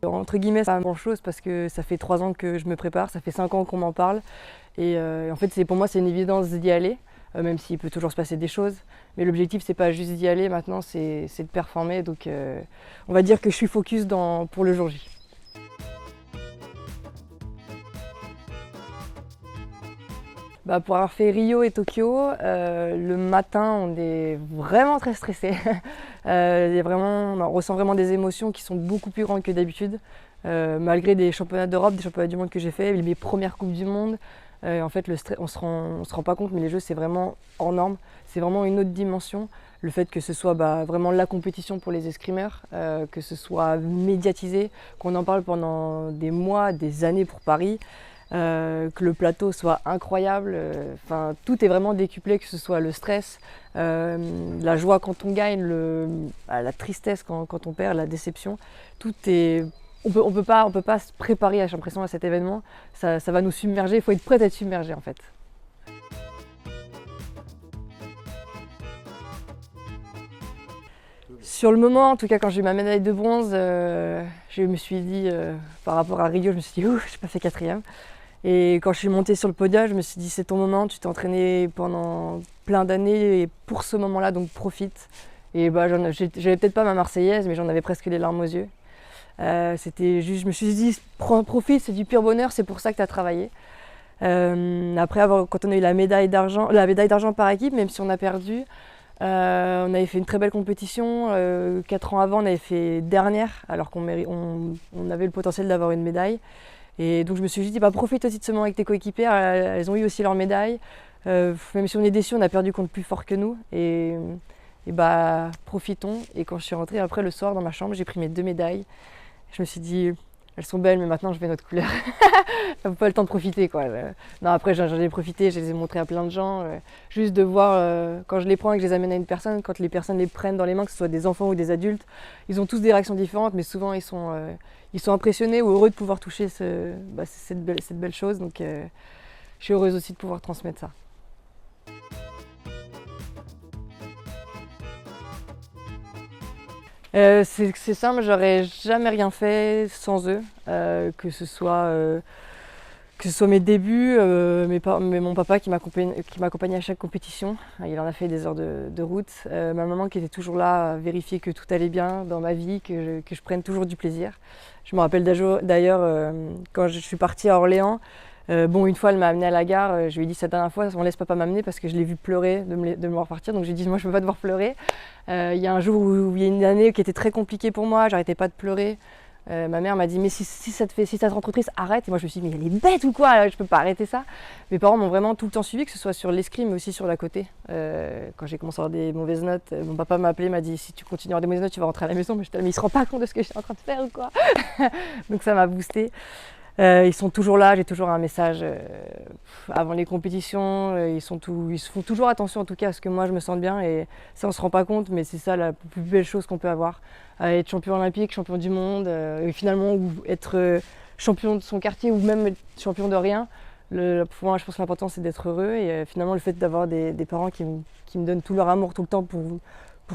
Entre guillemets, c'est pas grand chose parce que ça fait 3 ans que je me prépare, ça fait 5 ans qu'on m'en parle. Et en fait, pour moi, c'est une évidence d'y aller, même s'il peut toujours se passer des choses. Mais l'objectif, c'est pas juste d'y aller, maintenant, c'est de performer. Donc on va dire que je suis focus pour le jour J. Pour avoir fait Rio et Tokyo, le matin, on est vraiment très stressé. On ressent vraiment des émotions qui sont beaucoup plus grandes que d'habitude. Malgré des championnats d'Europe, des championnats du monde que j'ai fait, mes premières coupes du monde, en fait, le stress, on se rend pas compte, mais les jeux, c'est vraiment hors norme. C'est vraiment une autre dimension. Le fait que ce soit vraiment la compétition pour les escrimeurs, que ce soit médiatisé, qu'on en parle pendant des mois, des années pour Paris. Que le plateau soit incroyable, tout est vraiment décuplé, que ce soit le stress, la joie quand on gagne, la tristesse quand on perd, la déception, tout est... On peut pas se préparer, j'ai l'impression, à cet événement, ça va nous submerger, il faut être prêt à être submergé en fait. Sur le moment, en tout cas quand j'ai eu ma médaille de bronze, je me suis dit, par rapport à Rio, je me suis dit, ouf, j'ai pas fait 4e. Et quand je suis montée sur le podium, je me suis dit c'est ton moment, tu t'es entraîné pendant plein d'années et pour ce moment-là, donc profite. Et j'avais peut-être pas ma Marseillaise, mais j'en avais presque les larmes aux yeux. Je me suis dit profite, c'est du pur bonheur, c'est pour ça que tu as travaillé. Après, quand on a eu la médaille d'argent par équipe, même si on a perdu, on avait fait une très belle compétition. 4 ans avant, on avait fait dernière, alors qu'on avait le potentiel d'avoir une médaille. Et donc je me suis dit, profite aussi de ce moment avec tes coéquipières, elles ont eu aussi leur médaille. Même si on est déçus, on a perdu contre plus fort que nous. Et profitons. Et quand je suis rentrée après le soir dans ma chambre, j'ai pris mes 2 médailles. Je me suis dit, elles sont belles, mais maintenant je vais notre couleur. J'avais pas le temps de profiter, quoi. Non, après j'en ai profité, je les ai montrées à plein de gens. Juste de voir, quand je les prends et que je les amène à une personne, quand les personnes les prennent dans les mains, que ce soit des enfants ou des adultes, ils ont tous des réactions différentes, mais souvent ils sont impressionnés ou heureux de pouvoir toucher cette belle chose. Donc je suis heureuse aussi de pouvoir transmettre ça. C'est simple, j'aurais jamais rien fait sans eux, que ce soit mes débuts, mon papa qui m'accompagnait à chaque compétition, il en a fait des heures de route, ma maman qui était toujours là à vérifier que tout allait bien dans ma vie, que je prenne toujours du plaisir. Je me rappelle d'ailleurs quand je suis partie à Orléans, une fois elle m'a amenée à la gare, je lui ai dit cette dernière fois on laisse papa m'amener parce que je l'ai vu pleurer de me voir partir, donc j'ai dit moi je peux pas devoir pleurer. Il y a un jour où il y a une année qui était très compliquée pour moi, j'arrêtais pas de pleurer. Ma mère m'a dit mais si ça te rend trop triste, arrête. Et moi je me suis dit mais elle est bête ou quoi, je peux pas arrêter ça. Mes parents m'ont vraiment tout le temps suivi, que ce soit sur l'escrime mais aussi sur la côté. Quand j'ai commencé à avoir des mauvaises notes, mon papa m'a appelé, m'a dit si tu continues à avoir des mauvaises notes tu vas rentrer à la maison. Mais il se rend pas compte de ce que je suis en train de faire ou quoi. Donc ça m'a boosté. Ils sont toujours là, j'ai toujours un message avant les compétitions, ils font toujours attention en tout cas à ce que moi je me sente bien, et ça on se rend pas compte, mais c'est ça la plus belle chose qu'on peut avoir, être champion olympique, champion du monde, et finalement ou être champion de son quartier ou même être champion de rien. Pour moi je pense que l'important c'est d'être heureux, et finalement le fait d'avoir des parents qui me donnent tout leur amour tout le temps pour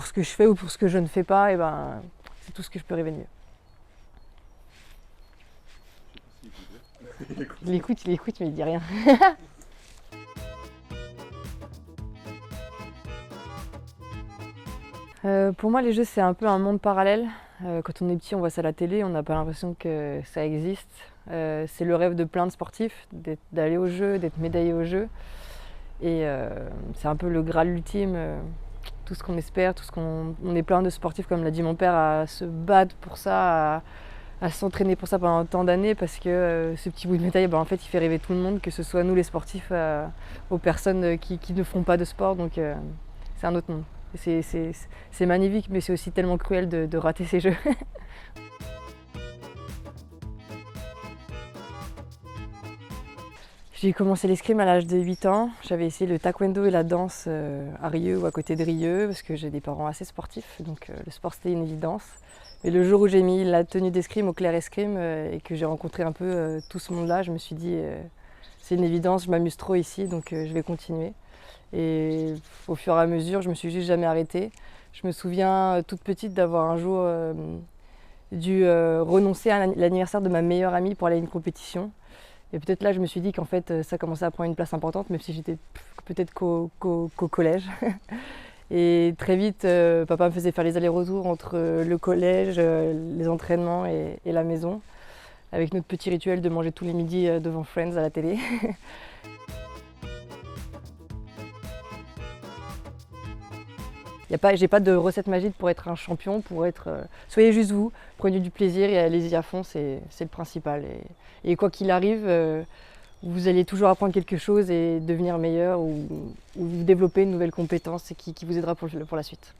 ce que je fais ou pour ce que je ne fais pas, et c'est tout ce que je peux rêver de mieux. Il écoute, mais il dit rien. Pour moi, les jeux, c'est un peu un monde parallèle. Quand on est petit, on voit ça à la télé, on n'a pas l'impression que ça existe. C'est le rêve de plein de sportifs, d'aller aux jeux, d'être médaillé aux jeux. Et c'est un peu le Graal ultime, tout ce qu'on espère, on est plein de sportifs, comme l'a dit mon père, à se battre pour ça, à s'entraîner pour ça pendant tant d'années, parce que ce petit bout de médaille, en fait, il fait rêver tout le monde, que ce soit nous les sportifs, aux personnes qui ne font pas de sport. Donc c'est un autre monde. C'est magnifique, mais c'est aussi tellement cruel de rater ces jeux. J'ai commencé l'escrime à l'âge de 8 ans. J'avais essayé le taekwondo et la danse à Rieux ou à côté de Rieux, parce que j'ai des parents assez sportifs, donc le sport c'était une évidence. Mais le jour où j'ai mis la tenue d'escrime au Clair Escrime et que j'ai rencontré un peu tout ce monde-là, je me suis dit c'est une évidence, je m'amuse trop ici, donc je vais continuer. Et au fur et à mesure, je me suis juste jamais arrêtée. Je me souviens toute petite d'avoir un jour dû renoncer à l'anniversaire de ma meilleure amie pour aller à une compétition. Et peut-être là, je me suis dit qu'en fait, ça commençait à prendre une place importante, même si j'étais peut-être qu'au collège. Et très vite, papa me faisait faire les allers-retours entre le collège, les entraînements et la maison, avec notre petit rituel de manger tous les midis devant Friends à la télé. J'ai pas de recette magique pour être un champion, soyez juste vous, prenez du plaisir et allez-y à fond, c'est le principal. Et quoi qu'il arrive, vous allez toujours apprendre quelque chose et devenir meilleur ou développer une nouvelle compétence qui vous aidera pour la suite.